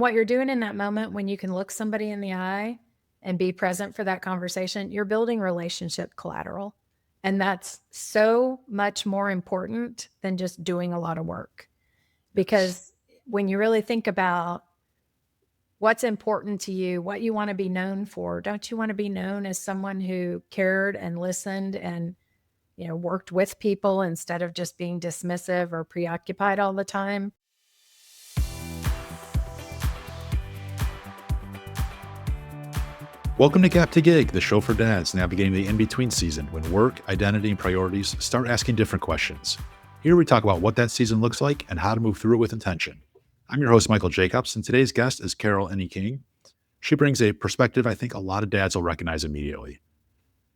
What you're doing in that moment when you can look somebody in the eye and be present for that conversation, you're building relationship collateral. And that's so much more important than just doing a lot of work. Yes. Because when you really think about what's important to you, what you want to be known for, don't you want to be known as someone who cared and listened and worked with people instead of just being dismissive or preoccupied all the time? Welcome to Gap to Gig, the show for dads navigating the in-between season when work, identity, and priorities start asking different questions. Here we talk about what that season looks like and how to move through it with intention. I'm your host, Michael Jacobs, and today's guest is Carol Enneking. She brings a perspective I think a lot of dads will recognize immediately.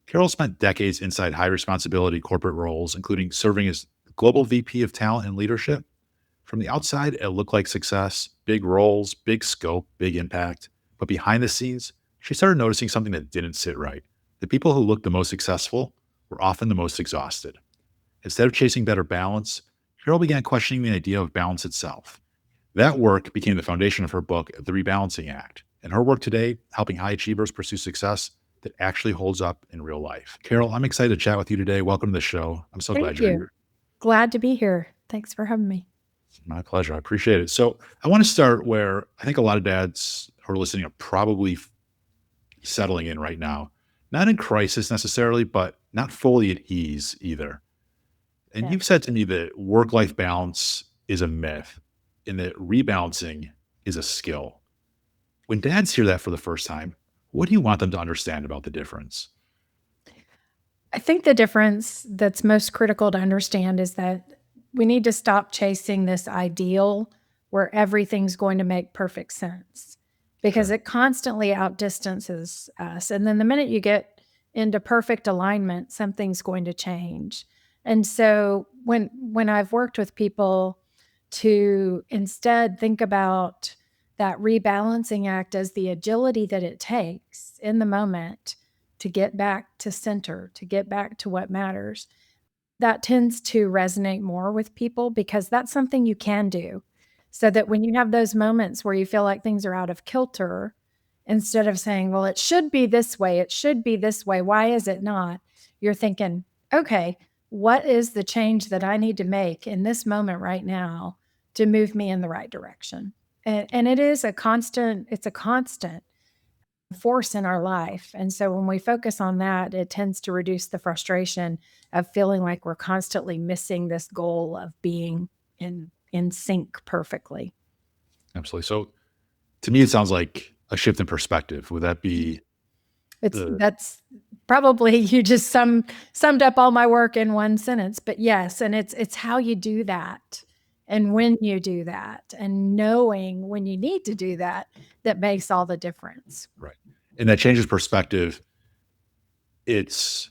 Carol spent decades inside high responsibility corporate roles, including serving as Global VP of Talent and Leadership. From the outside, it looked like success, big roles, big scope, big impact. But behind the scenes, she started noticing something that didn't sit right. The people who looked the most successful were often the most exhausted. Instead of chasing better balance, Carol began questioning the idea of balance itself. That work became the foundation of her book, The Rebalancing Act, and her work today helping high achievers pursue success that actually holds up in real life. Carol, I'm excited to chat with you today. Welcome to the show. I'm so glad Thank you're you. here. Glad to be here. Thanks for having me. My pleasure. I appreciate it. So I want to start where I think a lot of dads who are listening are probably settling in right now. Not in crisis necessarily, but not fully at ease either. And Yeah. you've said to me that work-life balance is a myth and that rebalancing is a skill. When dads hear that for the first time, what do you want them to understand about the difference? I think the difference that's most critical to understand is that we need to stop chasing this ideal where everything's going to make perfect sense because Okay. it constantly outdistances us. And then the minute you get into perfect alignment, something's going to change. And so when I've worked with people to instead think about that rebalancing act as the agility that it takes in the moment to get back to center, to get back to what matters. That tends to resonate more with people because that's something you can do. So that when you have those moments where you feel like things are out of kilter, instead of saying, well, it should be this way, it should be this way, why is it not? You're thinking, okay, what is the change that I need to make in this moment right now to move me in the right direction? And it is it's a constant force in our life. And so when we focus on that, it tends to reduce the frustration of feeling like we're constantly missing this goal of being in sync perfectly. Absolutely. So to me, it sounds like a shift in perspective. Would that be the That's probably you just summed up all my work in one sentence, but yes, and it's how you do that and when you do that and knowing when you need to do that that makes all the difference. right? And that changes perspective. It's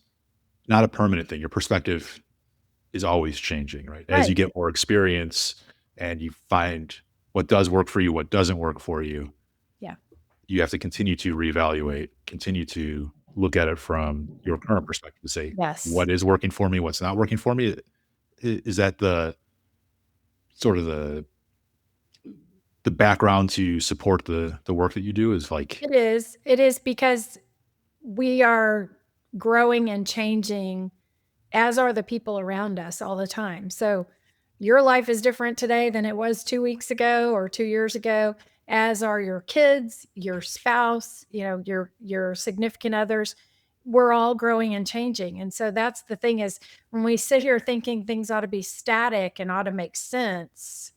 not a permanent thing. Your perspective is always changing, right? As you Right. get more experience and you find what does work for you, what doesn't work for you, Yeah. you have to continue to reevaluate, continue to look at it from your current perspective to say, Yes. what is working for me, what's not working for me? Is that the sort of the background to support the work that you do is like, It is. It is because we are growing and changing as are the people around us all the time. So your life is different today than it was 2 weeks ago or 2 years ago, as are your kids, your spouse, your significant others. We're all growing and changing. And so that's the thing is when we sit here thinking things ought to be static and ought to make sense,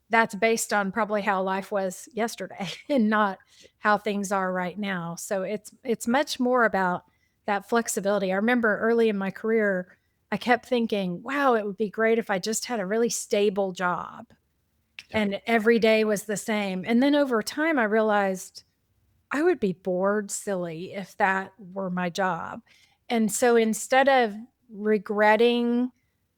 that's based on probably how life was yesterday and not how things are right now. So it's much more about that flexibility. I remember early in my career, I kept thinking, wow, it would be great if I just had a really stable job yeah, and every day was the same. And then over time, I realized I would be bored silly if that were my job. And so instead of regretting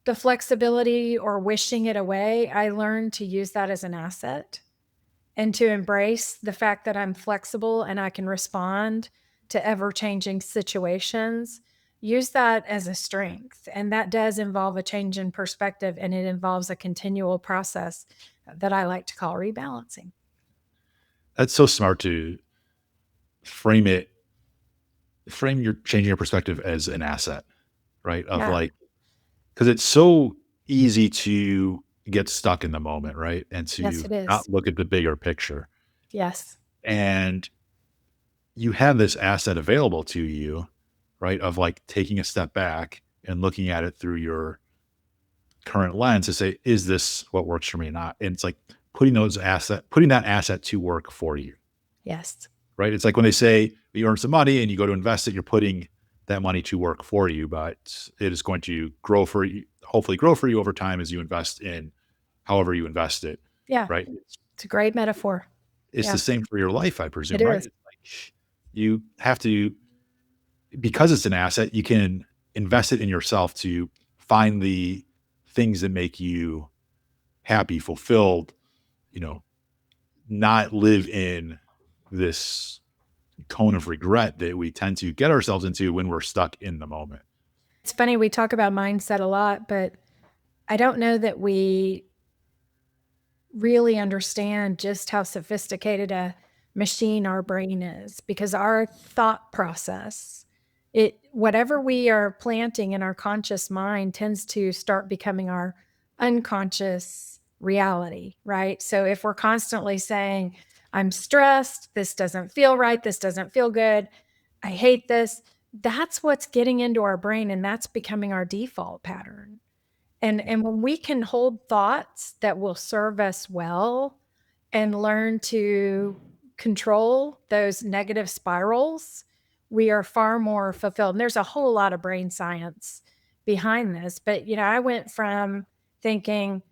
the flexibility or wishing it away, I learned to use that as an asset and to embrace the fact that I'm flexible and I can respond to ever changing situations. Use that as a strength. And that does involve a change in perspective and it involves a continual process that I like to call rebalancing. That's so smart to frame it, frame your changing your perspective as an asset, right? Of Yeah. like, because it's so easy to get stuck in the moment, right? And Yes, to it not is. look at the bigger picture. Yes. And you have this asset available to you, right? Of like taking a step back and looking at it through your current lens to say, is this what works for me or not? And it's like putting that asset to work for you, Yes. right? It's like when they say you earn some money and you go to invest it, you're putting that money to work for you, but it is going to grow for you, hopefully grow for you over time as you invest in however you invest it, Yeah. right? It's a great metaphor. It's the Yeah, same for your life, I it presume, right? is. It's like you have to, because it's an asset, you can invest it in yourself to find the things that make you happy, fulfilled, you know, not live in this cone of regret that we tend to get ourselves into when we're stuck in the moment. It's funny, we talk about mindset a lot, but I don't know that we really understand just how sophisticated a machine our brain is, because our thought process, it whatever we are planting in our conscious mind tends to start becoming our unconscious reality, right? So if we're constantly saying, I'm stressed, this doesn't feel right, this doesn't feel good, I hate this, that's what's getting into our brain and that's becoming our default pattern. And when we can hold thoughts that will serve us well and learn to control those negative spirals, we are far more fulfilled. And there's a whole lot of brain science behind this. But, I went from thinking,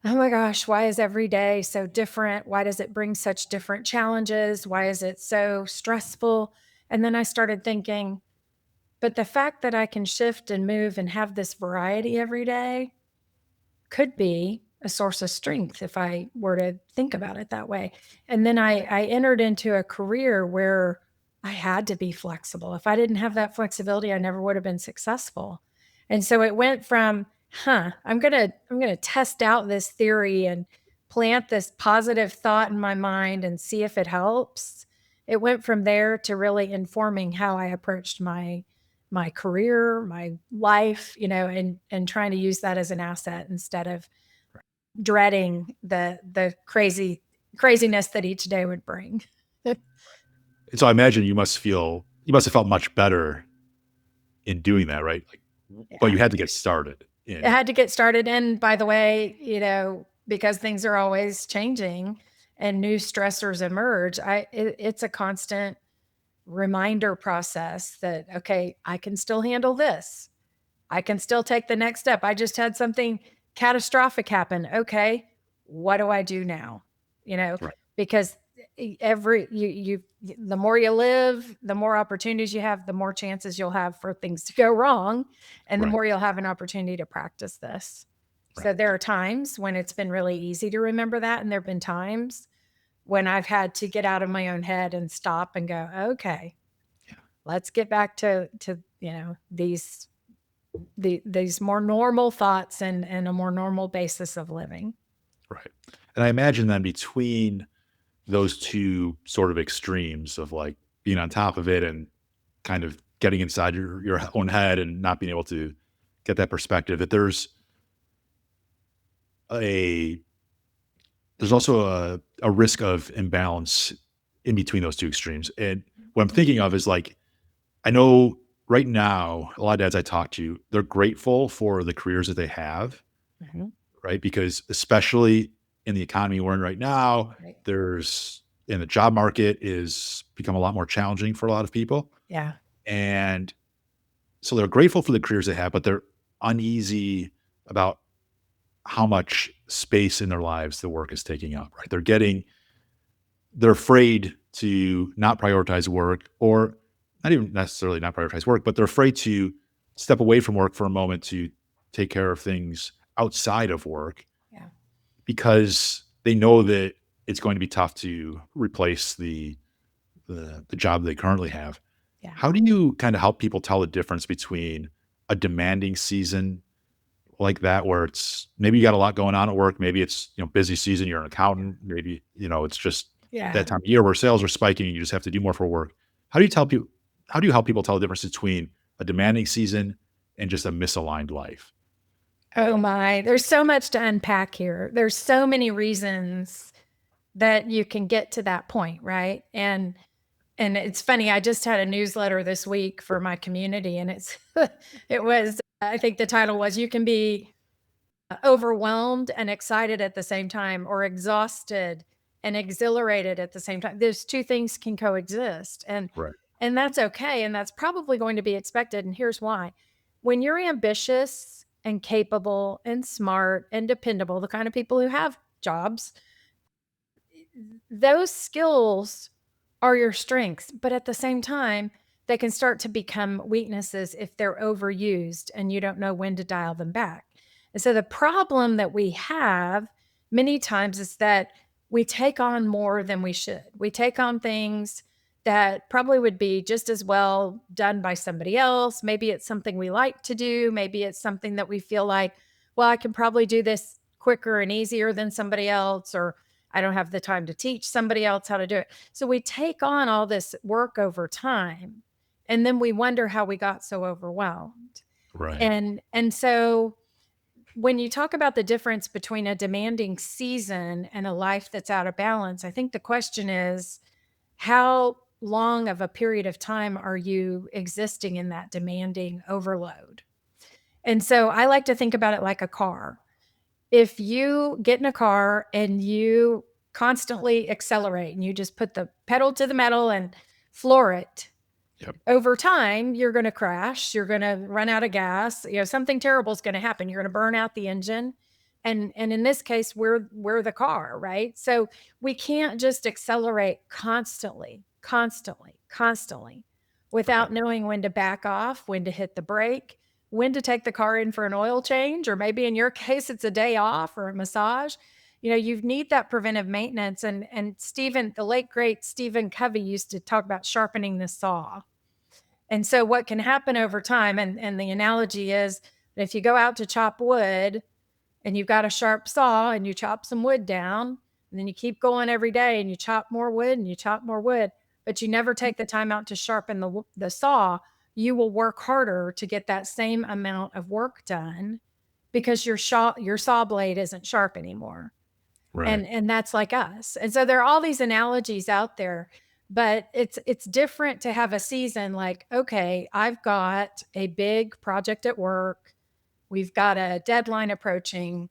oh my gosh, why is every day so different? Why does it bring such different challenges? Why is it so stressful? And then I started thinking, but the fact that I can shift and move and have this variety every day could be a source of strength if I were to think about it that way. And then I entered into a career where I had to be flexible. If I didn't have that flexibility, I never would have been successful. And so it went from, I'm gonna test out this theory and plant this positive thought in my mind and see if it helps. It went from there to really informing how I approached my career, my life, and trying to use that as an asset instead of dreading the craziness that each day would bring. And so I imagine you must have felt much better in doing that, right? Like, but Yeah. you had to get started in It it. had to get started, and by the way, because things are always changing and new stressors emerge, it's a constant reminder process that, okay, I can still handle this. I can still take the next step. I just had something catastrophic happen. Okay, what do I do now? You know, Right. because every the more you live, the more opportunities you have, the more chances you'll have for things to go wrong, and the Right. more you'll have an opportunity to practice this. Right. So there are times when it's been really easy to remember that, and there've been times when I've had to get out of my own head and stop and go, okay, Yeah. let's get back to these more normal thoughts and a more normal basis of living. Right. And I imagine then between those two sort of extremes of like being on top of it and kind of getting inside your own head and not being able to get that perspective, that a there's also a risk of imbalance in between those two extremes. And what I'm thinking of is like, I know right now, a lot of dads I talk to, they're grateful for the careers that they have, Mhm. right? Because especially in the economy we're in right now, Right. there's and the job market is become a lot more challenging for a lot of people. Yeah. And so they're grateful for the careers they have, but they're uneasy about how much space in their lives the work is taking up, right? They're afraid to not prioritize work or not even necessarily not prioritize work, but they're afraid to step away from work for a moment to take care of things outside of work Yeah. because they know that it's going to be tough to replace the job they currently have. Yeah. How do you kind of help people tell the difference between a demanding season like that where it's maybe you got a lot going on at work, maybe it's busy season, you're an accountant, maybe it's just Yeah. that time of year where sales are spiking and you just have to do more for work. How do you tell people how do you help people tell the difference between a demanding season and just a misaligned life? Oh my, there's so much to unpack here. There's so many reasons that you can get to that point, right? And it's funny, I just had a newsletter this week for my community and it's it was I think the title was you can be overwhelmed and excited at the same time or exhausted and exhilarated at the same time. Those two things can coexist Right. and that's okay and that's probably going to be expected and here's why. When you're ambitious and capable and smart and dependable, the kind of people who have jobs, those skills are your strengths, but at the same time, they can start to become weaknesses if they're overused and you don't know when to dial them back. And so the problem that we have many times is that we take on more than we should. We take on things that probably would be just as well done by somebody else. Maybe it's something we like to do. Maybe it's something that we feel like, well, I can probably do this quicker and easier than somebody else, or I don't have the time to teach somebody else how to do it. So we take on all this work over time and then we wonder how we got so overwhelmed. Right. And so when you talk about the difference between a demanding season and a life that's out of balance, I think the question is how long of a period of time are you existing in that demanding overload? And so I like to think about it like a car. If you get in a car and you constantly accelerate and you just put the pedal to the metal and floor it, Yep. over time, you're gonna crash, you're gonna run out of gas, something terrible is gonna happen. You're gonna burn out the engine. And in this case, we're the car, right? So we can't just accelerate constantly, constantly, constantly Right. without knowing when to back off, when to hit the brake, when to take the car in for an oil change, or maybe in your case, it's a day off or a massage. You need that preventive maintenance. And Stephen, the late great Stephen Covey used to talk about sharpening the saw. And so what can happen over time, and the analogy is that if you go out to chop wood and you've got a sharp saw and you chop some wood down, and then you keep going every day and you chop more wood and you chop more wood, but you never take the time out to sharpen the saw, you will work harder to get that same amount of work done because your saw blade isn't sharp anymore. Right. And that's like us. And so there are all these analogies out there, but it's different to have a season like, okay, I've got a big project at work. We've got a deadline approaching.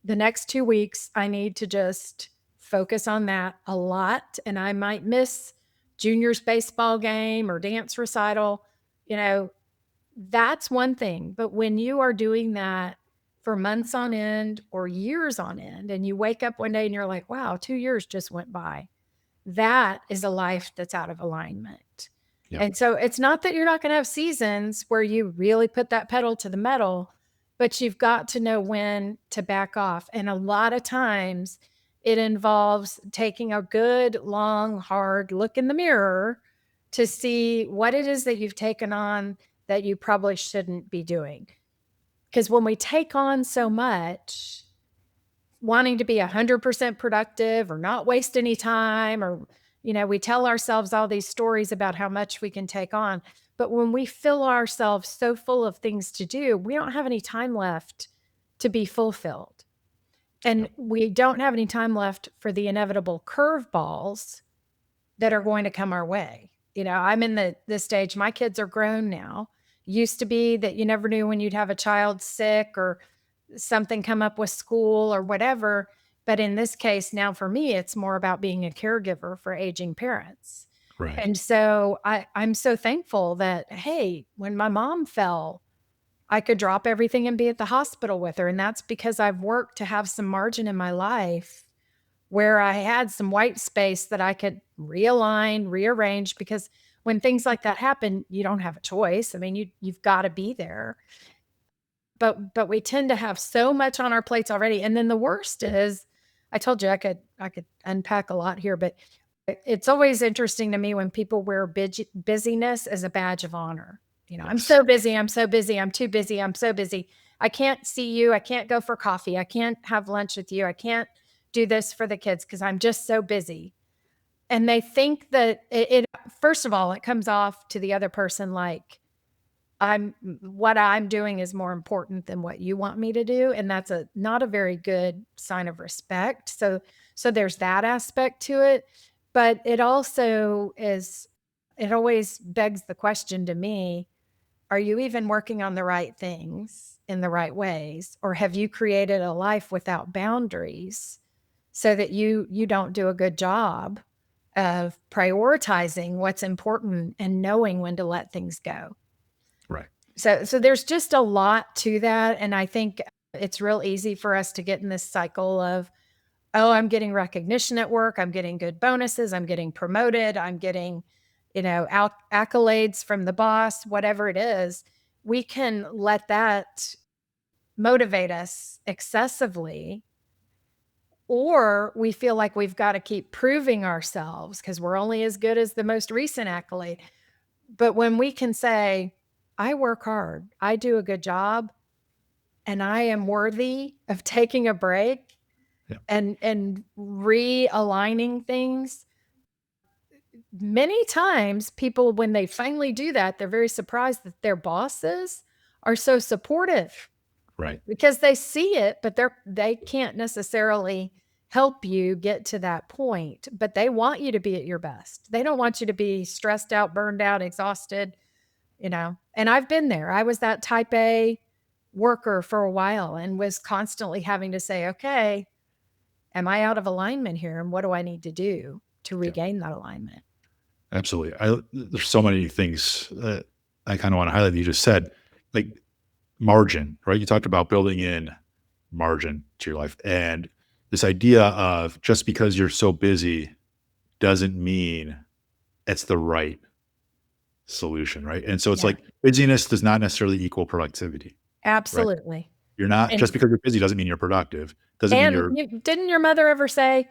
The next 2 weeks, I need to just focus on that a lot, and I might miss junior's baseball game or dance recital. You know, that's one thing, but when you are doing that for months on end or years on end, and you wake up one day and you're like, "Wow, 2 years just went by." That is a life that's out of alignment. Yep. And so it's not that you're not gonna have seasons where you really put that pedal to the metal, but you've got to know when to back off. And a lot of times it involves taking a good, long, hard look in the mirror to see what it is that you've taken on that you probably shouldn't be doing. Because when we take on so much, wanting to be 100% productive or not waste any time, or we tell ourselves all these stories about how much we can take on, but when we fill ourselves so full of things to do, we don't have any time left to be fulfilled, and Yep. we don't have any time left for the inevitable curveballs that are going to come our way. I'm in the stage, my kids are grown now. Used to be that you never knew when you'd have a child sick or something come up with school or whatever. But in this case, now for me, it's more about being a caregiver for aging parents. Right. And so I'm so thankful that, hey, when my mom fell, I could drop everything and be at the hospital with her. And that's because I've worked to have some margin in my life where I had some white space that I could realign, rearrange, because when things like that happen, you don't have a choice. I mean, you've got to be there. But we tend to have so much on our plates already. And then the worst is, I told you I could unpack a lot here, but it's always interesting to me when people wear busyness as a badge of honor. I'm Yes. so busy, I'm so busy, I'm too busy, I'm so busy. I can't see you, I can't go for coffee, I can't have lunch with you, I can't do this for the kids because I'm just so busy. And they think that it first of all, it comes off to the other person like what I'm doing is more important than what you want me to do, and that's not a very good sign of respect. So there's that aspect to it, but it also is it always begs the question to me, are you even working on the right things in the right ways, or have you created a life without boundaries so that you don't do a good job of prioritizing what's important and knowing when to let things go? Right. So there's just a lot to that, and I think it's real easy for us to get in this cycle of, "Oh, I'm getting recognition at work, I'm getting good bonuses, I'm getting promoted, I'm getting, accolades from the boss," whatever it is. We can let that motivate us excessively, or we feel like we've gotta keep proving ourselves because 'cause we're only as good as the most recent accolade. But when we can say, "I work hard, I do a good job, and I am worthy of taking a break Yeah. and realigning things," many times people, when they finally do that, they're very surprised that their bosses are so supportive Right. because they see it, but they can't necessarily help you get to that point, but they want you to be at your best. They don't want you to be stressed out, burned out, exhausted. And I've been there. I was that type A worker for a while and was constantly having to say, "Okay, am I out of alignment here? And what do I need to do to Yeah. regain that alignment?" Absolutely. There's so many things that I kind of want to highlight that you just said, like margin, right? You talked about building in margin to your life, and this idea of just because you're so busy doesn't mean it's the right solution, right? And so it's Yeah, like busyness does not necessarily equal productivity, right? absolutely. You're not And just because you're busy doesn't mean you're productive. Doesn't mean and you're didn't your mother ever say,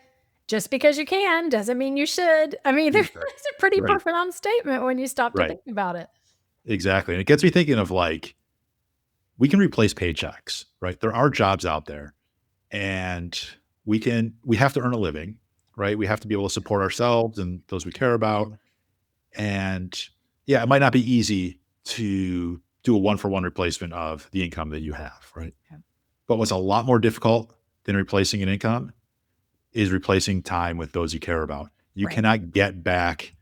"Just because you can doesn't mean you should"? I mean, there's exactly it's a pretty right, profound statement when you stop to right, think about it. exactly. And it gets me thinking of like we can replace paychecks, right? There are jobs out there and we have to earn a living, right? We have to be able to support ourselves and those we care about. And yeah, it might not be easy to do a one for one replacement of the income that you have, right? Yeah. But what's a lot more difficult than replacing an income is replacing time with those you care about. You Right. cannot get back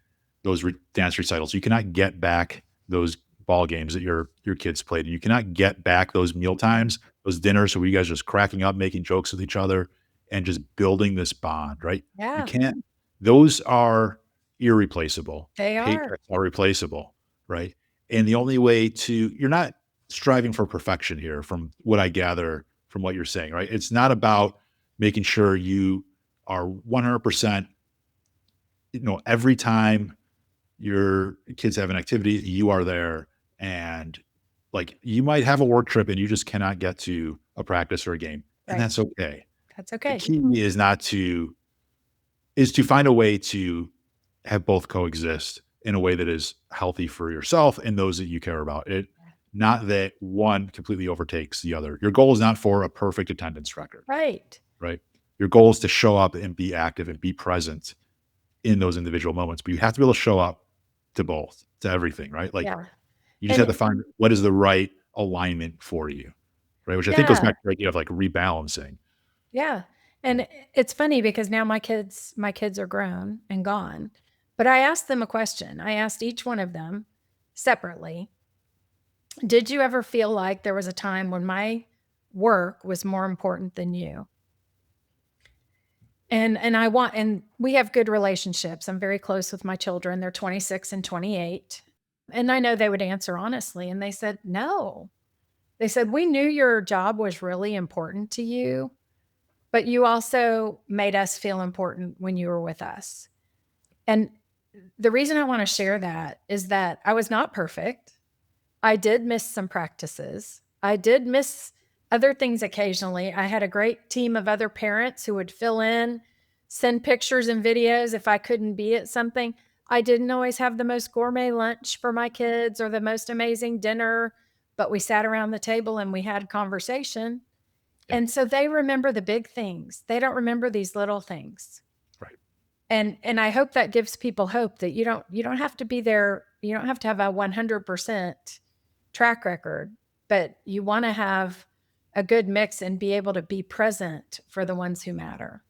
those dance recitals. You cannot get back those ball games that your kids played. You cannot get back those meal times, those dinners where you guys just cracking up, making jokes with each other, and just building this bond. Right? You Yeah, can't. Those are irreplaceable. they are. Paychecks are replaceable. Right? And the only way to you're not striving for perfection here, from what I gather from what you're saying. Right? It's not about making sure you are 100%, every time your kids have an activity, you are there. And like you might have a work trip and you just cannot get to a practice or a game. And Right. that's okay. That's The okay. key is to find a way to have both coexist in a way that is healthy for yourself and those that you care about. Not that one completely overtakes the other. Your goal is not for a perfect attendance record, Right. right? Your goal is to show up and be active and be present in those individual moments, but you have to be able to show up to both, to everything, right? Like Yeah. you just have And to find what is the right alignment for you, right? Which I think goes yeah. back to the idea of like rebalancing. Yeah, Yeah. and it's funny because now my kids are grown and gone, but I asked them a question. I asked each one of them separately, "Did you ever feel like there was a time when my work was more important than you?" And we have good relationships. I'm very close with my children. They're 26 and 28. And I know they would answer honestly, and they said, "No." They said, "We knew your job was really important to you, but you also made us feel important when you were with us." And the reason I want to share that is that I was not perfect. I did miss some practices. I did miss other things occasionally. I had a great team of other parents who would fill in, send pictures and videos if I couldn't be at something. I didn't always have the most gourmet lunch for my kids or the most amazing dinner, but we sat around the table and we had conversation. Yeah. And so they remember the big things. They don't remember these little things. Right. And I hope that gives people hope that you don't have to be there. You don't have to have a 100% track record, but you want to have a good mix and be able to be present for the ones who matter.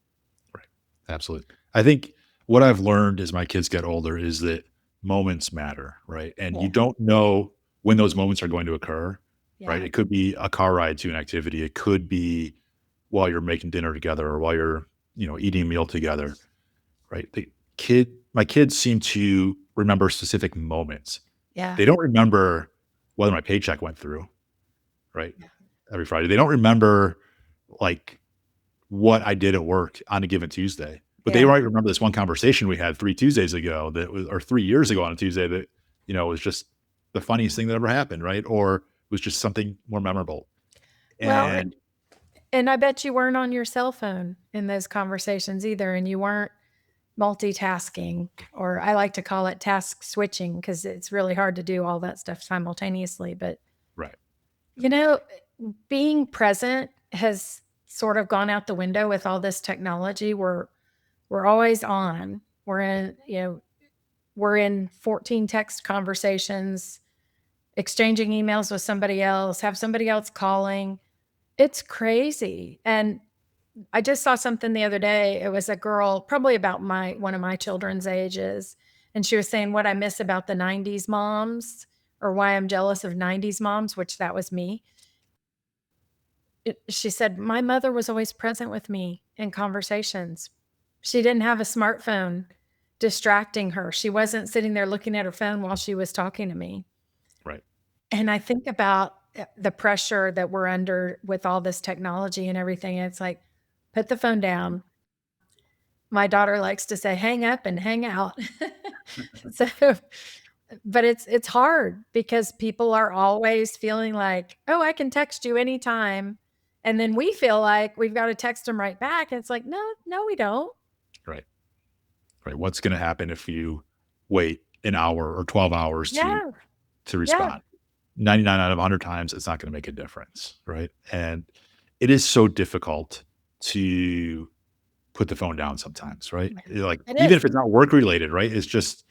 Right. Absolutely. I think what I've learned as my kids get older is that moments matter, right? And you Yeah. don't know when those moments are going to occur, right? Yeah. It could be a car ride to an activity. It could be while you're making dinner together or while you're, eating a meal together, right? My kids seem to remember specific moments. Yeah. They don't remember whether my paycheck went through, right? Yeah. Every Friday. They don't remember like what I did at work on a given Tuesday. But they Yeah. might remember this one conversation we had 3 Tuesdays ago that was or 3 years ago on a Tuesday that, was just the funniest thing that ever happened, right? Or was just something more memorable. Well, And and I bet you weren't on your cell phone in those conversations either, and you weren't multitasking, or I like to call it task switching because it's really hard to do all that stuff simultaneously. But, right. you know, being present has sort of gone out the window with all this technology. We're always on. We're in 14 text conversations, exchanging emails with somebody else, have somebody else calling. It's crazy. And I just saw something the other day. It was a girl, probably about my one of my children's ages, and she was saying what I miss about the 90s moms or why I'm jealous of 90s moms, which that was me. She said, "My mother was always present with me in conversations. She didn't have a smartphone distracting her. She wasn't sitting there looking at her phone while she was talking to me." Right. And I think about the pressure that we're under with all this technology and everything. It's like, put the phone down. My daughter likes to say, "Hang up and hang out." So, but it's hard because people are always feeling like, "Oh, I can text you anytime." And then we feel like we've got to text them right back. And it's like, "No, no, we don't." Right. Right. What's gonna happen if you wait an hour or 12 hours Yeah. to Yeah. respond? 99 out of 100 times, it's not gonna make a difference, right? And it is so difficult to put the phone down sometimes, right? Like, It even is. if it's not work related, right? It's just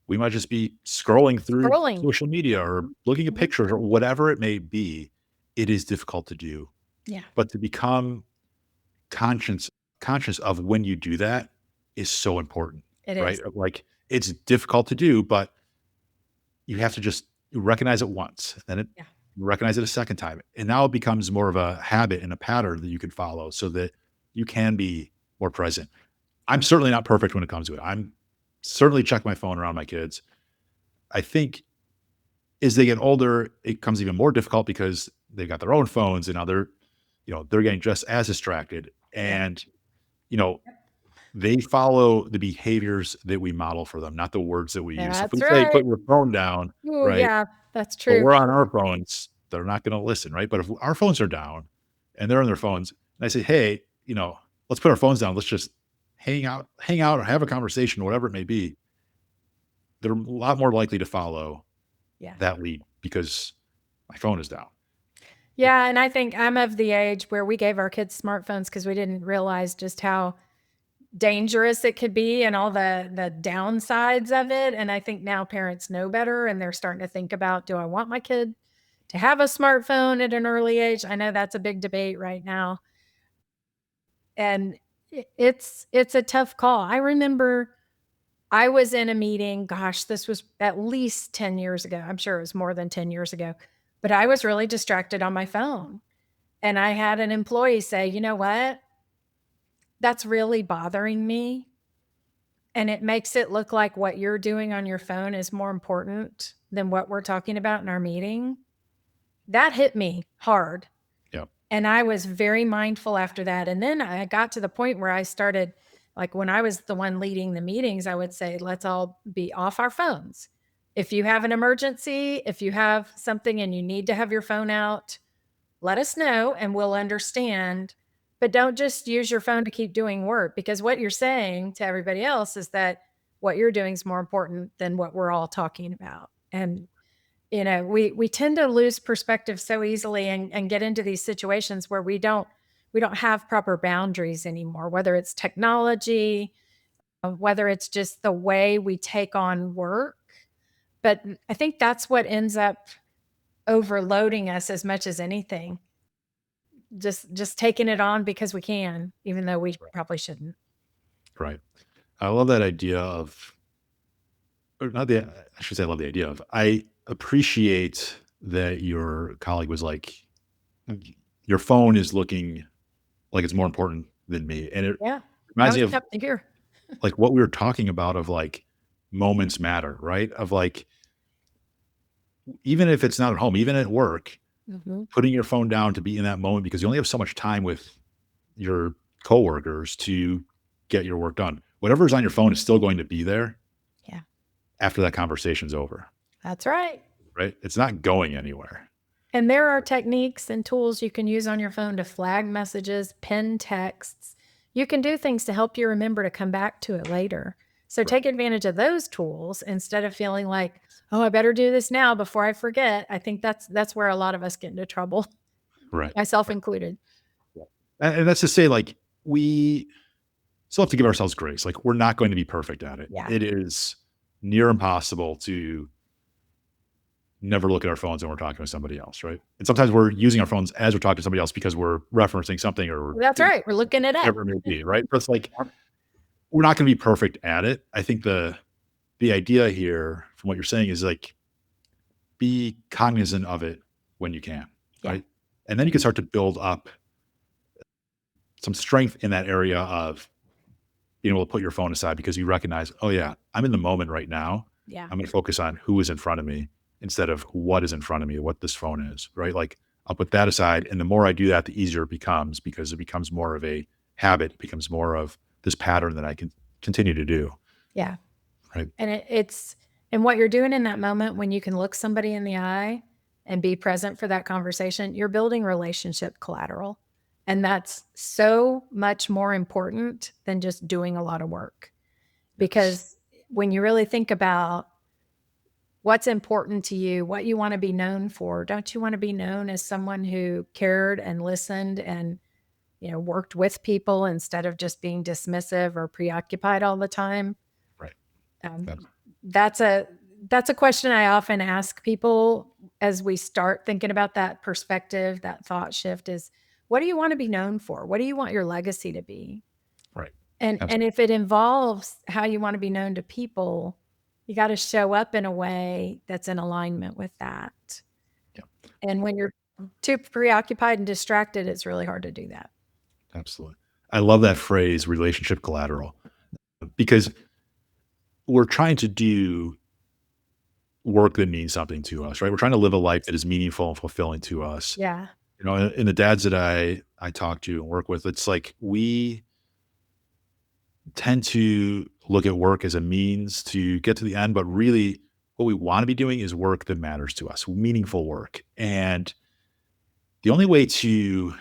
we might just be scrolling through Scrolling. social media or looking at Mhm. pictures or whatever it may be. It is difficult to do, Yeah, but to become conscious conscious of when you do that is so important, it right? is. Like, it's difficult to do, but you have to just recognize it once, then it Yeah. recognize it a second time, and now it becomes more of a habit and a pattern that you can follow so that you can be more present. I'm certainly not perfect when it comes to it. I'm certainly check my phone around my kids. I think as they get older, it becomes even more difficult because they've got their own phones and now they're getting just as distracted. Yeah. And, you know, they follow the behaviors that we model for them, not the words that we use. So if we That's say, right. put your phone down, Oh, right? yeah, that's But true. we're on our phones, they're not going to listen, right? But if our phones are down and they're on their phones, and I say, hey, let's put our phones down. Let's just hang out or have a conversation, whatever it may be. They're a lot more likely to follow Yeah. that lead because my phone is down. Yeah, and I think I'm of the age where we gave our kids smartphones because we didn't realize just how dangerous it could be and all the downsides of it, and I think now parents know better and they're starting to think about, "Do I want my kid to have a smartphone at an early age?" I know that's a big debate right now, and it's a tough call. I remember I was in a meeting, gosh, this was at least 10 years ago. I'm sure it was more than 10 years ago, but I was really distracted on my phone, and I had an employee say, "You know what? That's really bothering me. And it makes it look like what you're doing on your phone is more important than what we're talking about in our meeting." That hit me hard. Yep. And I was very mindful after that. And then I got to the point where I started, like when I was the one leading the meetings, I would say, let's all be off our phones. If you have an emergency, if you have something and you need to have your phone out, let us know and we'll understand. But don't just use your phone to keep doing work because what you're saying to everybody else is that what you're doing is more important than what we're all talking about. And we tend to lose perspective so easily and get into these situations where we don't have proper boundaries anymore, whether it's technology, whether it's just the way we take on work. But I think that's what ends up overloading us as much as anything. Just taking it on because we can, even though we probably shouldn't. Right. I love that idea of, or not the, I should say, I love the idea of, I appreciate that your colleague was like, your phone is looking like it's more important than me. And it Yeah. I reminds was me of up to here. like what we were talking about of like moments matter, right? Of like, even if it's not at home, even at work, Mhm. putting your phone down to be in that moment because you only have so much time with your coworkers to get your work done. Whatever's on your phone is still going to be there Yeah, after that conversation's over, that's right. right? It's not going anywhere. And there are techniques and tools you can use on your phone to flag messages, pin texts. You can do things to help you remember to come back to it later. So Right. take advantage of those tools instead of feeling like, "Oh, I better do this now before I forget." I think that's where a lot of us get into trouble, Right. myself Right. included. Yeah. And that's to say, like, we still have to give ourselves grace. Like, we're not going to be perfect at it. Yeah. It is near impossible to never look at our phones when we're talking with somebody else, right? And sometimes we're using our phones as we're talking to somebody else because we're referencing something or That's right, we're looking it up. whatever it may be, right? But it's like we're not going to be perfect at it. I think the idea here, from what you're saying, is like be cognizant of it when you can, Yeah, right? And then you can start to build up some strength in that area of being able to put your phone aside because you recognize, oh yeah, I'm in the moment right now. yeah, I'm going to focus on who is in front of me instead of what is in front of me, what this phone is, right? Like I'll put that aside. And the more I do that, the easier it becomes because it becomes more of a habit, it becomes more of this pattern that I can continue to do, yeah. right? And it's and what you're doing in that moment when you can look somebody in the eye and be present for that conversation, you're building relationship collateral. And that's so much more important than just doing a lot of work. Yes. Because when you really think about what's important to you, what you want to be known for, don't you want to be known as someone who cared and listened and worked with people instead of just being dismissive or preoccupied all the time? Right. Um, That's that's a that's a question I often ask people as we start thinking about that perspective, that thought shift is, what do you want to be known for? What do you want your legacy to be? right. And Absolutely. if it involves how you want to be known to people, you got to show up in a way that's in alignment with that. Yeah. And when you're too preoccupied and distracted, it's really hard to do that. Absolutely. I love that phrase, relationship collateral, because we're trying to do work that means something to us, right? We're trying to live a life that is meaningful and fulfilling to us. Yeah. You know, and the dads that I talk to and work with, it's like we tend to look at work as a means to get to the end, but really what we want to be doing is work that matters to us, meaningful work. And the only way to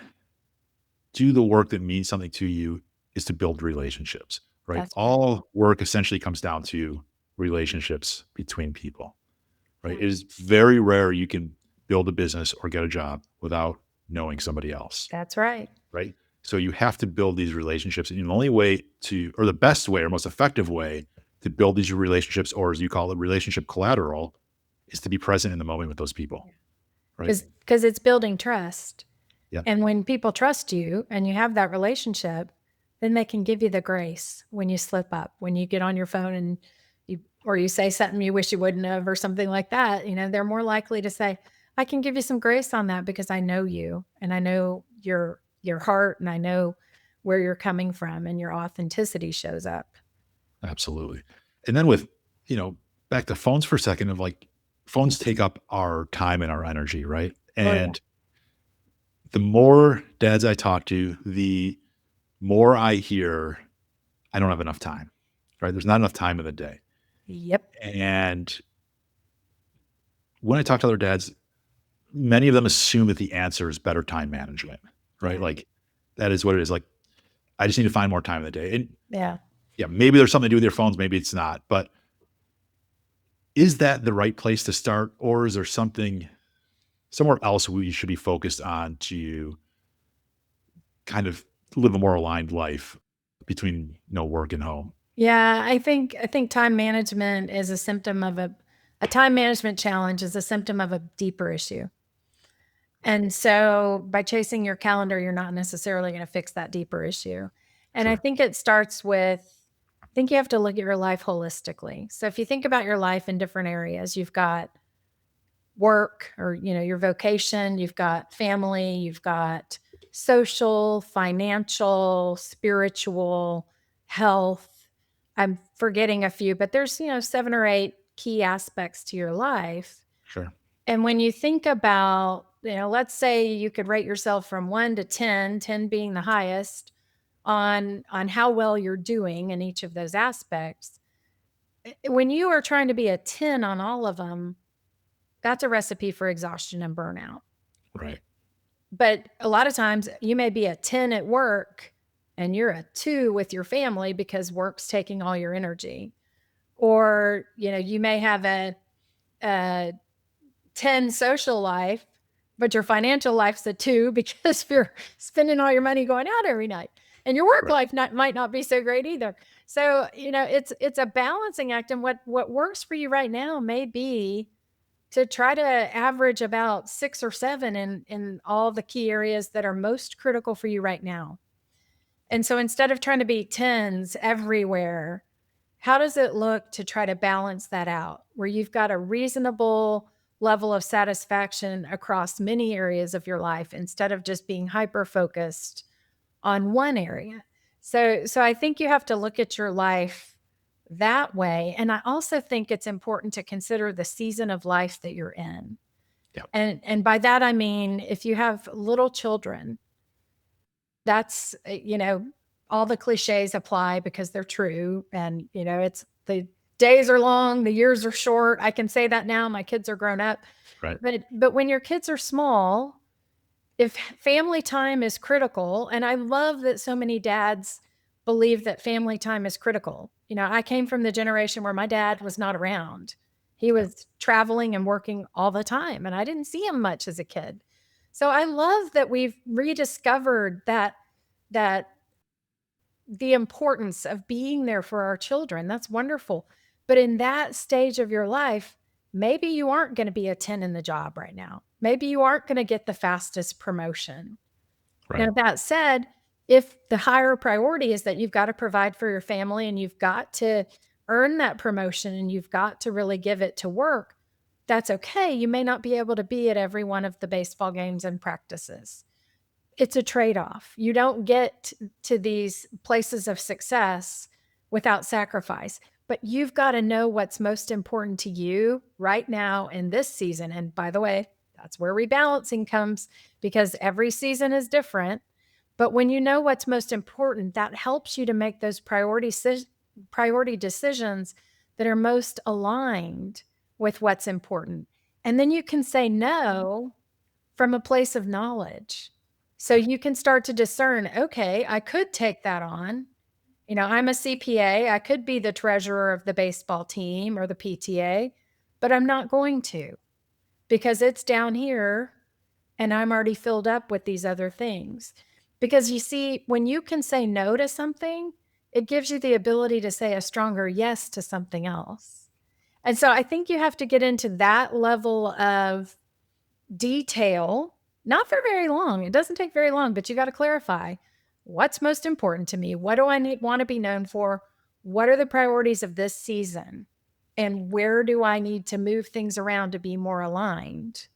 do the work that means something to you is to build relationships, right? That's right. All work essentially comes down to relationships between people, right? Yeah. It is very rare you can build a business or get a job without knowing somebody else, That's right. right? So you have to build these relationships. And the only way to, or the best way or most effective way to build these relationships, or as you call it, relationship collateral, is to be present in the moment with those people, right? Because it's building trust. Yeah, And when people trust you and you have that relationship, then they can give you the grace when you slip up, when you get on your phone and you say something you wish you wouldn't have or something like that. They're more likely to say, I can give you some grace on that because I know you and I know your heart and I know where you're coming from and your authenticity shows up. absolutely. And then with, you know, back to phones for a second of like, phones take up our time and our energy, right? Oh yeah. And the more dads I talk to, the more I hear, I don't have enough time, right? There's not enough time in the day. Yep. And when I talk to other dads, many of them assume that the answer is better time management, right? Yeah. Like that is what it is. Like, I just need to find more time in the day. And Yeah. yeah, maybe there's something to do with your phones, maybe it's not. But is that the right place to start? Or is there something somewhere else we should be focused on to kind of live a more aligned life between work and home? Yeah, I think time management is a symptom of a time management challenge is a symptom of a deeper issue. And so by chasing your calendar, you're not necessarily going to fix that deeper issue. And I Sure. think it starts with I think you have to look at your life holistically. So if you think about your life in different areas, you've got work or your vocation, you've got family, you've got social, financial, spiritual, health. I'm forgetting a few, but there's 7 or 8 key aspects to your life. Sure. And when you think about, let's say you could rate yourself from 1 to 10, 10 being the highest on how well you're doing in each of those aspects. When you are trying to be a 10 on all of them, that's a recipe for exhaustion and burnout. Right. But a lot of times you may be a 10 at work and you're a 2 with your family because work's taking all your energy. Or, you may have a 10 social life, but your financial life's a 2 because you're spending all your money going out every night. And your work Right. life might not be so great either. So, it's a balancing act, and what works for you right now may be to try to average about 6 or 7 in all the key areas that are most critical for you right now. And so instead of trying to be 10s everywhere, how does it look to try to balance that out where you've got a reasonable level of satisfaction across many areas of your life instead of just being hyper focused on one area? So I think you have to look at your life that way. And I also think it's important to consider the season of life that you're in. Yeah. And by that I mean if you have little children, that's all the cliches apply because they're true. And it's the days are long, the years are short. I can say that now. My kids are grown up. Right. But when your kids are small, if family time is critical, and I love that so many dads believe that family time is critical. I came from the generation where my dad was not around. He Yeah. was traveling and working all the time, and I didn't see him much as a kid. So I love that we've rediscovered that the importance of being there for our children. That's wonderful. But in that stage of your life, maybe you aren't going to be a 10 in the job right now. Maybe you aren't going to get the fastest promotion. Now, Right. that said, if the higher priority is that you've got to provide for your family and you've got to earn that promotion and you've got to really give it to work, that's okay. You may not be able to be at every one of the baseball games and practices. It's a trade-off. You don't get to these places of success without sacrifice, but you've gotta know what's most important to you right now in this season, and by the way, that's where rebalancing comes because every season is different, but when you know what's most important, that helps you to make those priority decisions that are most aligned with what's important, and then you can say no from a place of knowledge. So you can start to discern, okay, I could take that on. I'm a CPA. I could be the treasurer of the baseball team or the PTA, but I'm not going to because it's down here and I'm already filled up with these other things. Because you see, when you can say no to something, it gives you the ability to say a stronger yes to something else. And so I think you have to get into that level of detail, not for very long. It doesn't take very long, but you got to clarify what's most important to me. What do I want to be known for? What are the priorities of this season? And where do I need to move things around to be more aligned?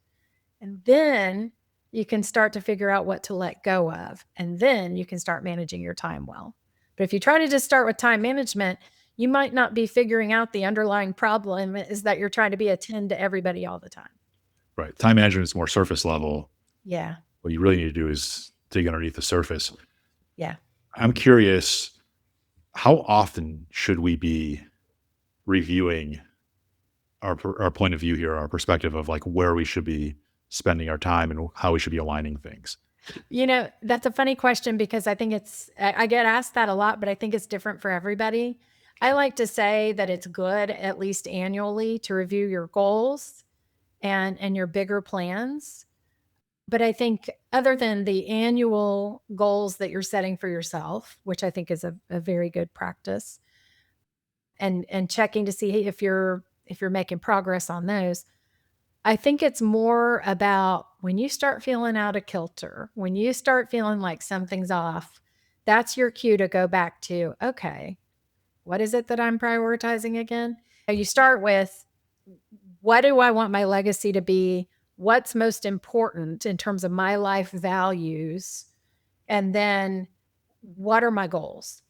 And then you can start to figure out what to let go of. And then you can start managing your time well. But if you try to just start with time management, you might not be figuring out the underlying problem is that you're trying to be a 10 to everybody all the time. Right. Time management is more surface level. Yeah. What you really need to do is dig underneath the surface. Yeah. I'm curious, how often should we be reviewing our point of view here, our perspective of like where we should be spending our time and how we should be aligning things? That's a funny question because I think I get asked that a lot, but I think it's different for everybody. I like to say that it's good at least annually to review your goals and your bigger plans. But I think other than the annual goals that you're setting for yourself, which I think is a very good practice, and checking to see if you're making progress on those. I think it's more about when you start feeling out of kilter, when you start feeling like something's off, that's your cue to go back to, okay, what is it that I'm prioritizing again? You start with, what do I want my legacy to be? What's most important in terms of my life values? And then what are my goals?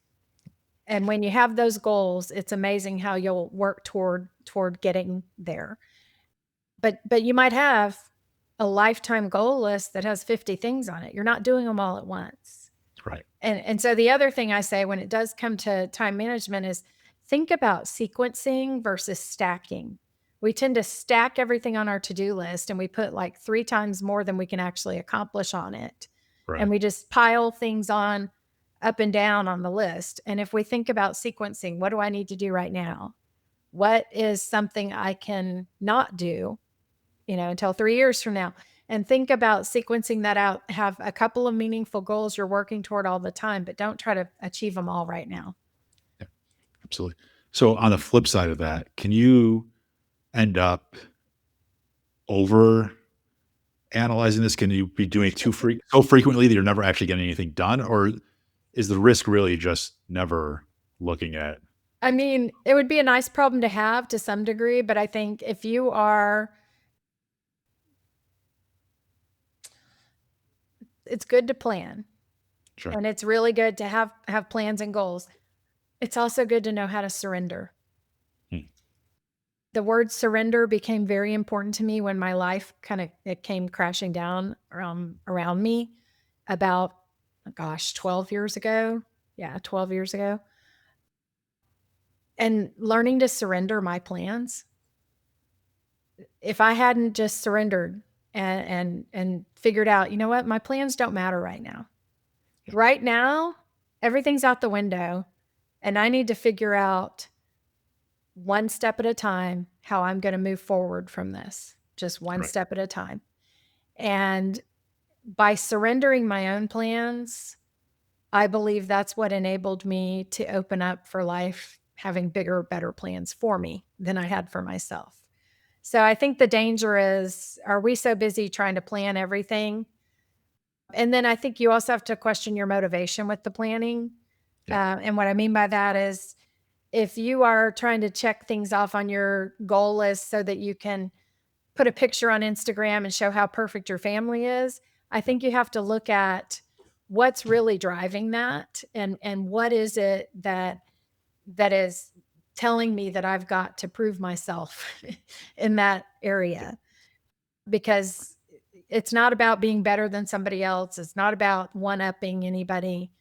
And when you have those goals, it's amazing how you'll work toward getting there. But you might have a lifetime goal list that has 50 things on it. You're not doing them all at once. Right. And so the other thing I say when it does come to time management is think about sequencing versus stacking. We tend to stack everything on our to-do list and we put like 3 times more than we can actually accomplish on it. And Right. we just pile things on up and down on the list. And if we think about sequencing, what do I need to do right now? What is something I can not do, until 3 years from now? And think about sequencing that out. Have a couple of meaningful goals you're working toward all the time, but don't try to achieve them all right now. Yeah, absolutely. So on the flip side of that, can you end up over analyzing this? Can you be doing so frequently that you're never actually getting anything done? Or is the risk really just never looking at? I mean, it would be a nice problem to have to some degree, but I think if you are, it's good to plan Sure. and it's really good to have plans and goals. It's also good to know how to surrender. Hmm. The word surrender became very important to me when my life it came crashing down around me about, gosh, 12 years ago. Yeah, 12 years ago. And learning to surrender my plans. If I hadn't just surrendered and figured out, you know what, my plans don't matter right now. Yeah. Right now, everything's out the window, and I need to figure out one step at a time how I'm going to move forward from this, just one Right. step at a time. And by surrendering my own plans, I believe that's what enabled me to open up for life, having bigger, better plans for me than I had for myself. So I think the danger is, are we so busy trying to plan everything? And then I think you also have to question your motivation with the planning. Yeah. And what I mean by that is, if you are trying to check things off on your goal list so that you can put a picture on Instagram and show how perfect your family is, I think you have to look at what's really driving that, and what is it that is telling me that I've got to prove myself in that area. Because it's not about being better than somebody else. It's not about one-upping anybody.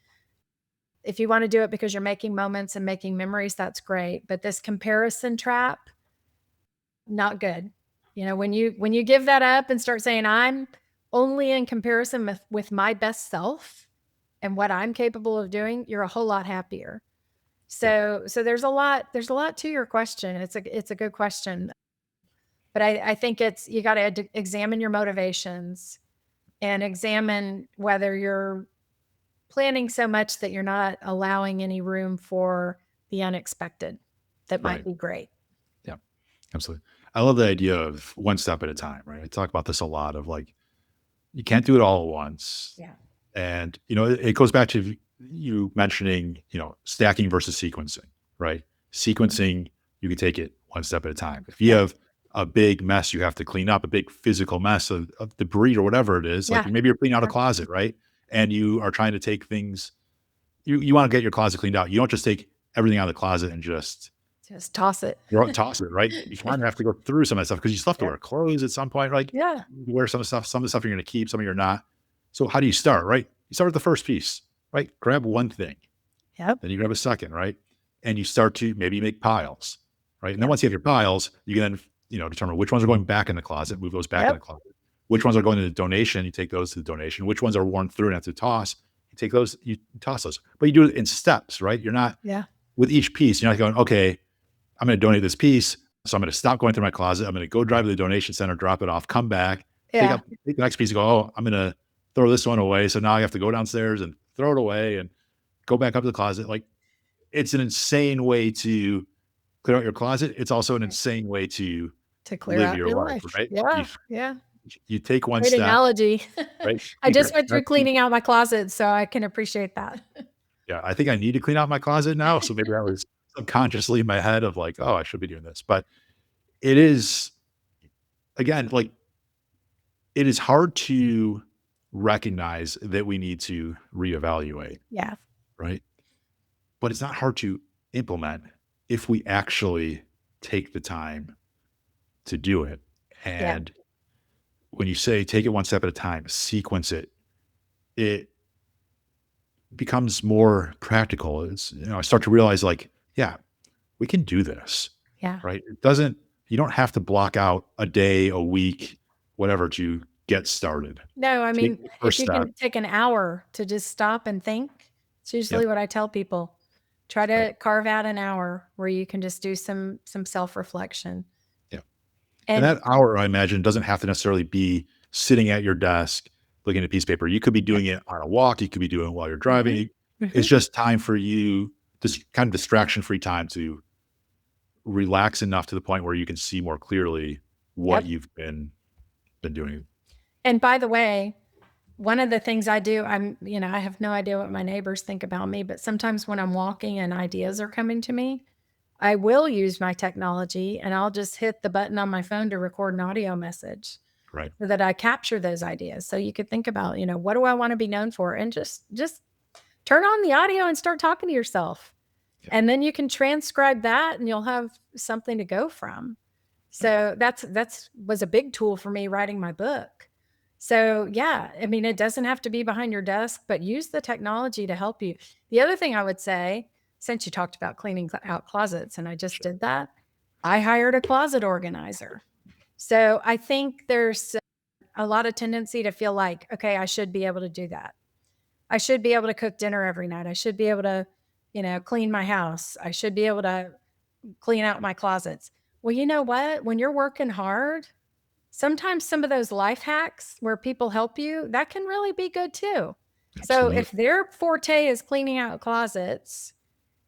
If you want to do it because you're making moments and making memories, that's great. But this comparison trap, not good. When you give that up and start saying, I'm only in comparison with my best self and what I'm capable of doing, you're a whole lot happier. Yeah. So there's a lot to your question. It's a good question. But I think you got to examine your motivations and examine whether you're planning so much that you're not allowing any room for the unexpected that might Right. be great. Yeah. Absolutely. I love the idea of one step at a time, right? I talk about this a lot of like, you can't do it all at once. Yeah. And, it goes back to you mentioning, stacking versus sequencing, right? Sequencing, you can take it one step at a time. If you Yep. have a big mess you have to clean up, a big physical mess of debris or whatever it is, like Yeah. maybe you're cleaning out a Yeah. closet, right? And you are trying to take things, you want to get your closet cleaned out. You don't just take everything out of the closet and just Just toss it. toss it, right? You kind of have to go through some of that stuff because you still have to Yep. wear clothes at some point, like Yeah. you wear some of the stuff you're going to keep, some of you're not. So how do you start, right? You start with the first piece, right? Grab one thing, Yep. then you grab a second, right? And you start to maybe make piles, right? And then Yep. once you have your piles, you can then, determine which ones are going back in the closet, move those back in the Yep. closet. Which ones are going to the donation, you take those to the donation. Which ones are worn through and have to toss, you take those, you toss those. But you do it in steps, right? You're not, Yeah. with each piece, you're not going, okay, I'm going to donate this piece. So I'm going to stop going through my closet. I'm going to go drive to the donation center, drop it off, come back, Yeah. take the next piece and go, oh, I'm going to throw this one away. So now I have to go downstairs and throw it away and go back up to the closet. Like, it's an insane way to clear out your closet, it's also an insane way to To clear live out your your life, life. right? Yeah, yeah. You take one Great step, analogy. right? I just went through cleaning out my closet, so I can appreciate that. Yeah, I think I need to clean out my closet now, so maybe that was subconsciously in my head of like, "Oh, I should be doing this." But it is again, like, it is hard to recognize that we need to reevaluate, Yeah, right? But it's not hard to implement if we actually take the time to do it. yeah, And when you say take it one step at a time, sequence it, it becomes more practical. I start to realize like, yeah, we can do this, yeah. right? You don't have to block out a day, a week, whatever to get started. No, I Take mean, the if first you step. can take an hour to just stop and think, it's Yep. usually what I tell people. Try Right. to carve out an hour where you can just do some self-reflection. Yeah. And And that hour, I imagine, doesn't have to necessarily be sitting at your desk looking at a piece of paper. You could be yeah. doing it on a walk. You could be doing it while you're Mhm, driving. It's mhm. just time for you, this kind of distraction free time to relax enough to the point where you can see more clearly what Yep. you've been doing. And by the way, one of the things I do, I have no idea what my neighbors think about me, but sometimes when I'm walking and ideas are coming to me, I will use my technology and I'll just hit the button on my phone to record an audio message Right. so that I capture those ideas. So you could think about, what do I want to be known for? And just turn on the audio and start talking to yourself. Yeah. And then you can transcribe that and you'll have something to go from. Right. So that's was a big tool for me writing my book. So yeah, I mean, it doesn't have to be behind your desk, but use the technology to help you. The other thing I would say, since you talked about cleaning out closets, and I just Sure. did that, I hired a closet organizer. So I think there's a lot of tendency to feel like, okay, I should be able to do that. I should be able to cook dinner every night. I should be able to, clean my house. I should be able to clean out my closets. Well, you know what? When you're working hard, sometimes some of those life hacks where people help you, that can really be good too. So Absolutely. if their forte is cleaning out closets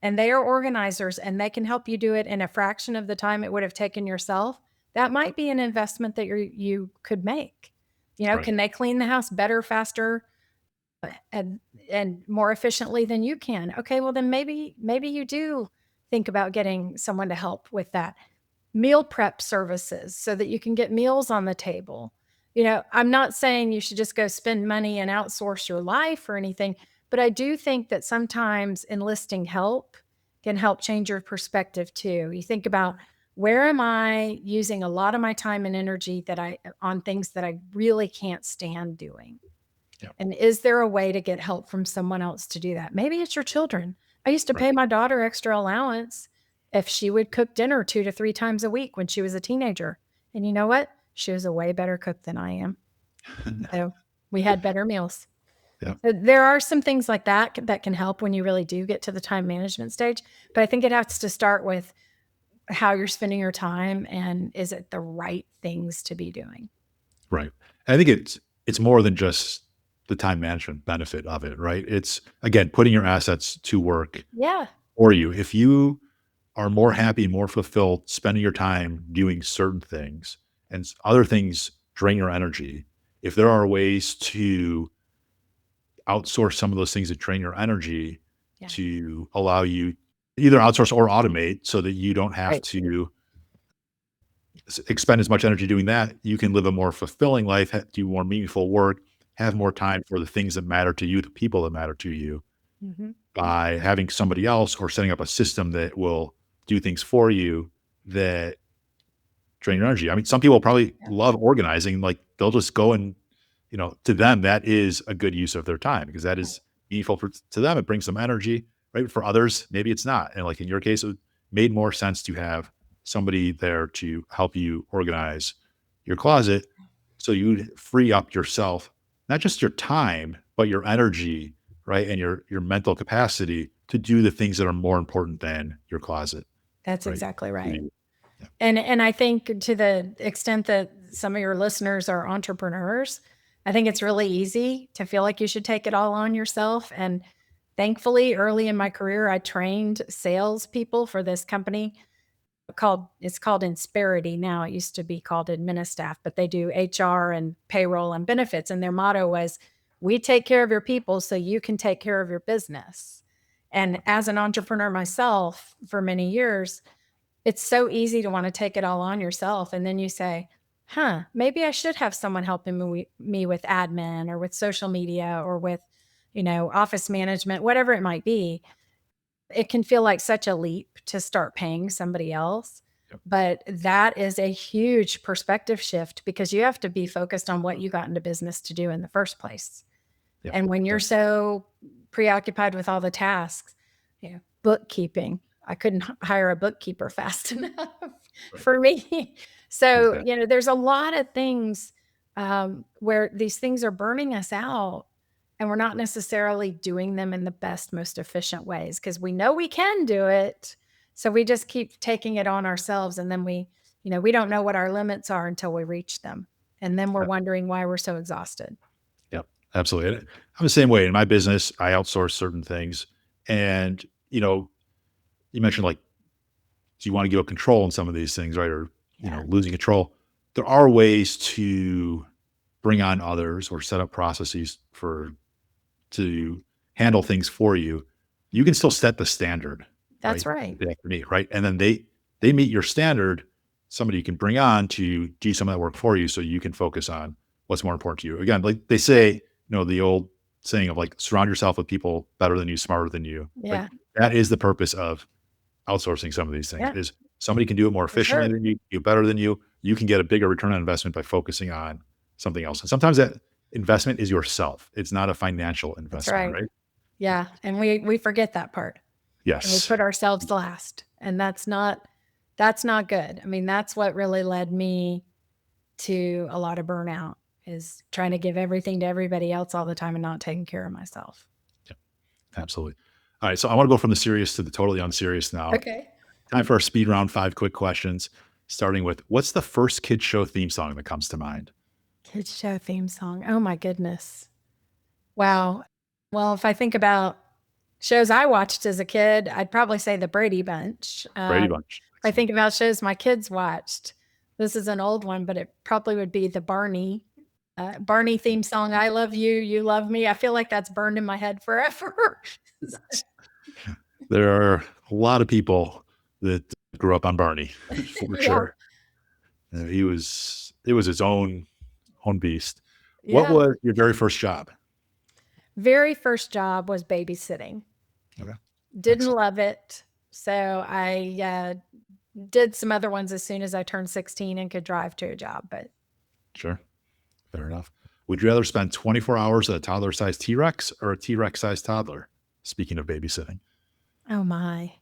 and they are organizers and they can help you do it in a fraction of the time it would have taken yourself, that might be an investment that you could make. Right. Can they clean the house better, faster, and more efficiently than you can? Okay, well then maybe you do think about getting someone to help with that. Meal prep services so that you can get meals on the table. I'm not saying you should just go spend money and outsource your life or anything, but I do think that sometimes enlisting help can help change your perspective too. You think about, where am I using a lot of my time and energy that I on things that I really can't stand doing? Yeah. And is there a way to get help from someone else to do that? Maybe it's your children. I used to Right. pay my daughter extra allowance if she would cook dinner 2 to 3 times a week when she was a teenager. And you know what? She was a way better cook than I am. So we had better meals. Yeah. So there are some things like that that can help when you really do get to the time management stage. But I think it has to start with how you're spending your time and is it the right things to be doing? Right. I think it's more than just the time management benefit of it, right? It's again putting your assets to work Yeah. for you. If you are more happy, more fulfilled spending your time doing certain things and other things drain your energy, if there are ways to outsource some of those things that drain your energy Yeah. to allow you either outsource or automate so that you don't have Right. to expend as much energy doing that, you can live a more fulfilling life, do more meaningful work, have more time for the things that matter to you, the people that matter to you, Mhm. by having somebody else or setting up a system that will do things for you that drain your energy. I mean, some people probably Yeah. love organizing, like they'll just go and, to them, that is a good use of their time because that Right. is meaningful to them. It brings some energy, right? For others, maybe it's not. And like in your case, it made more sense to have somebody there to help you organize your closet so you free up yourself, not just your time, but your energy, right? And your mental capacity to do the things that are more important than your closet, That's right? exactly For right. you. Yeah. And I think to the extent that some of your listeners are entrepreneurs, I think it's really easy to feel like you should take it all on yourself. And thankfully, early in my career, I trained salespeople for this company it's called Insperity now. It used to be called Administaff, but they do HR and payroll and benefits. And their motto was, we take care of your people so you can take care of your business. And as an entrepreneur myself for many years, it's so easy to want to take it all on yourself. And then you say, maybe I should have someone helping me with admin or with social media or with, office management, whatever it might be. It can feel like such a leap to start paying somebody else. Yep. But that is a huge perspective shift because you have to be focused on what you got into business to do in the first place. Yep. And when you're so preoccupied with all the tasks, bookkeeping, I couldn't hire a bookkeeper fast enough for me. So, Exactly. there's a lot of things where these things are burning us out and we're not necessarily doing them in the best, most efficient ways because we know we can do it. So we just keep taking it on ourselves. And then we don't know what our limits are until we reach them. And then we're wondering why we're so exhausted. Yep, absolutely. And I'm the same way. In my business, I outsource certain things. And, you mentioned like, do you want to give up control in some of these things, right? Or, losing control. There are ways to bring on others or set up processes to handle things for you. You can still set the standard, That's right? right. They have to meet, right? And then they meet your standard. Somebody you can bring on to do some of that work for you, so you can focus on what's more important to you. Again, like they say, the old saying of like surround yourself with people better than you, smarter than you. Like Yeah. that is the purpose of outsourcing some of these things. Yeah. Is somebody can do it more For efficiently sure. than you, do better than you. You can get a bigger return on investment by focusing on something else. And sometimes that investment is yourself. It's not a financial That's investment, right. right? Yeah. And we forget that part. And we Yes. put ourselves last. And that's not good. I mean, that's what really led me to a lot of burnout is trying to give everything to everybody else all the time and not taking care of myself. Yep, absolutely. All right. So I want to go from the serious to the totally unserious now. Okay. Time for our speed round, 5 quick questions, starting with what's the first kid show theme song that comes to mind? Kids show theme song. Oh my goodness. Wow. Well, if I think about shows I watched as a kid, I'd probably say the Brady Bunch. Brady Bunch. If I Excellent. think about shows my kids watched, this is an old one, but it probably would be the Barney theme song. I love you, you love me. I feel like that's burned in my head forever. There are a lot of people that grew up on Barney for Yeah. sure. It was his own beast. What Yeah. was your very first job? Very first job was babysitting. Okay. Didn't Excellent. love it. So I did some other ones as soon as I turned 16 and could drive to a job. But Sure. Fair enough. Would you rather spend 24 hours at a toddler-sized T-Rex or a T-Rex-sized toddler? Speaking of babysitting. oh my.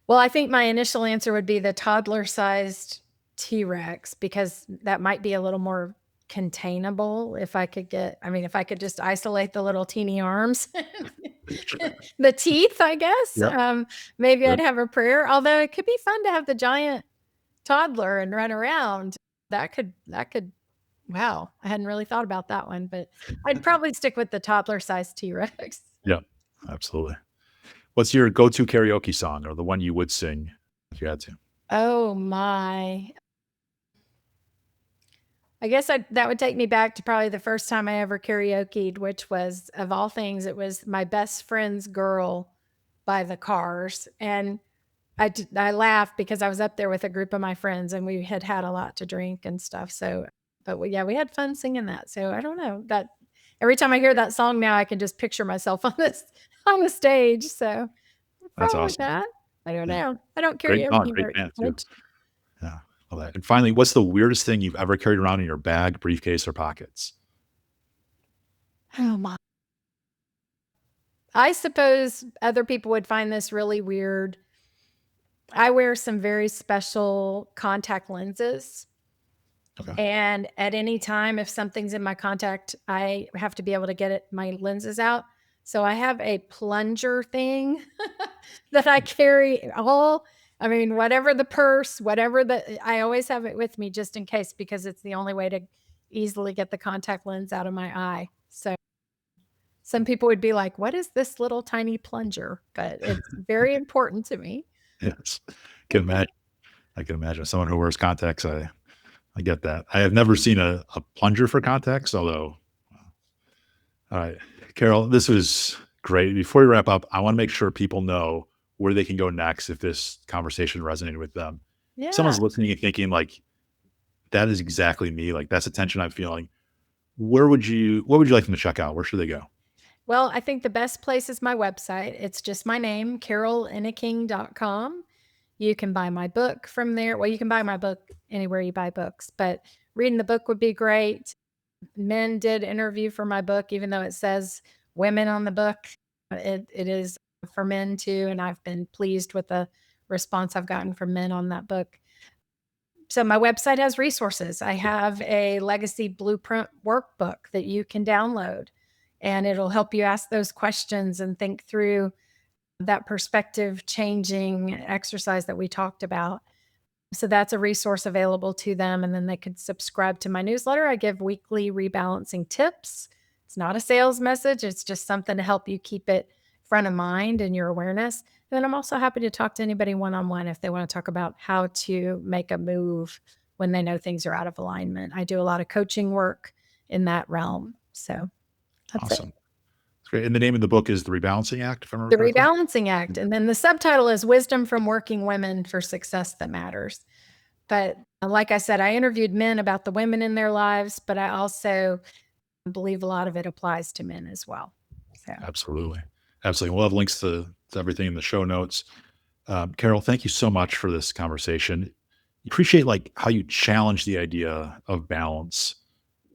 Well, I think my initial answer would be the toddler-sized T-Rex because that might be a little more containable if I could just isolate the little teeny arms, Sure. the teeth, I guess. Yep. Maybe Yep. I'd have a prayer, although it could be fun to have the giant toddler and run around. That could wow, I hadn't really thought about that one, but I'd probably stick with the toddler-sized T-Rex. Yep. Absolutely. What's your go-to karaoke song or the one you would sing if you had to? Oh my. I guess that would take me back to probably the first time I ever karaoke'd, which was, of all things, it was My Best Friend's Girl by The Cars, and I laughed because I was up there with a group of my friends, and we had had a lot to drink and stuff, so but we had fun singing that, so I don't know, that every time I hear that song now, I can just picture myself on this on the stage, so That's probably awesome. that. I don't Yeah. know. I don't Great song, karaoke great very band too. much. Yeah. Love that. And finally, what's the weirdest thing you've ever carried around in your bag, briefcase, or pockets? Oh my. I suppose other people would find this really weird. I wear some very special contact lenses, Okay. and at any time, if something's in my contact, I have to be able to get my lenses out. So I have a plunger thing that I carry whatever the purse, I always have it with me just in case because it's the only way to easily get the contact lens out of my eye. So some people would be like, "What is this little tiny plunger?" But it's very important to me. Yes. Can imagine. I can imagine someone who wears contacts. I get that. I have never seen a plunger for contacts, although, all right. Carol, this was great. Before we wrap up, I want to make sure people know where they can go next if this conversation resonated with them. If Yeah. someone's listening and thinking like, that is exactly me, like that's the tension I'm feeling. What would you like them to check out? Where should they go? Well, I think the best place is my website. It's just my name, carolenneking.com. You can buy my book from there. Well, you can buy my book anywhere you buy books, but reading the book would be great. Men did interview for my book, even though it says women on the book. It is for men too, and I've been pleased with the response I've gotten from men on that book. So my website has resources. I have a legacy blueprint workbook that you can download, and it'll help you ask those questions and think through that perspective changing exercise that we talked about. So that's a resource available to them. And then they could subscribe to my newsletter. I give weekly rebalancing tips. It's not a sales message, it's just something to help you keep it front of mind and your awareness. And then I'm also happy to talk to anybody one on one if they want to talk about how to make a move when they know things are out of alignment. I do a lot of coaching work in that realm. So that's it. Awesome. That's great. And the name of the book is The Rebalancing Act, if I remember The correctly. Rebalancing Act. And then the subtitle is Wisdom from Working Women for Success That Matters. But like I said, I interviewed men about the women in their lives, but I also believe a lot of it applies to men as well. So Absolutely. Absolutely. We'll have links to everything in the show notes. Carol, thank you so much for this conversation. Appreciate like how you challenge the idea of balance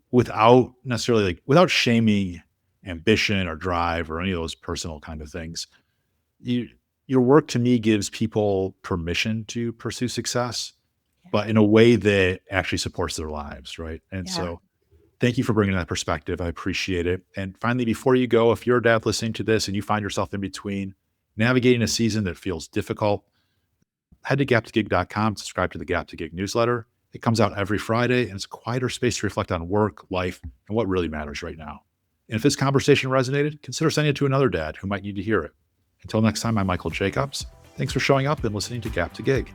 without necessarily like without shaming ambition or drive or any of those personal kind of things. You your work to me gives people permission to pursue success, yeah, but in a way that actually supports their lives, right? And yeah, so thank you for bringing that perspective. I appreciate it. And finally, before you go, if you're a dad listening to this and you find yourself in between navigating a season that feels difficult, head to gap2gig.com, subscribe to the Gap to Gig newsletter. It comes out every Friday, and it's a quieter space to reflect on work, life, and what really matters right now. And if this conversation resonated, consider sending it to another dad who might need to hear it. Until next time, I'm Michael Jacobs. Thanks for showing up and listening to Gap to Gig.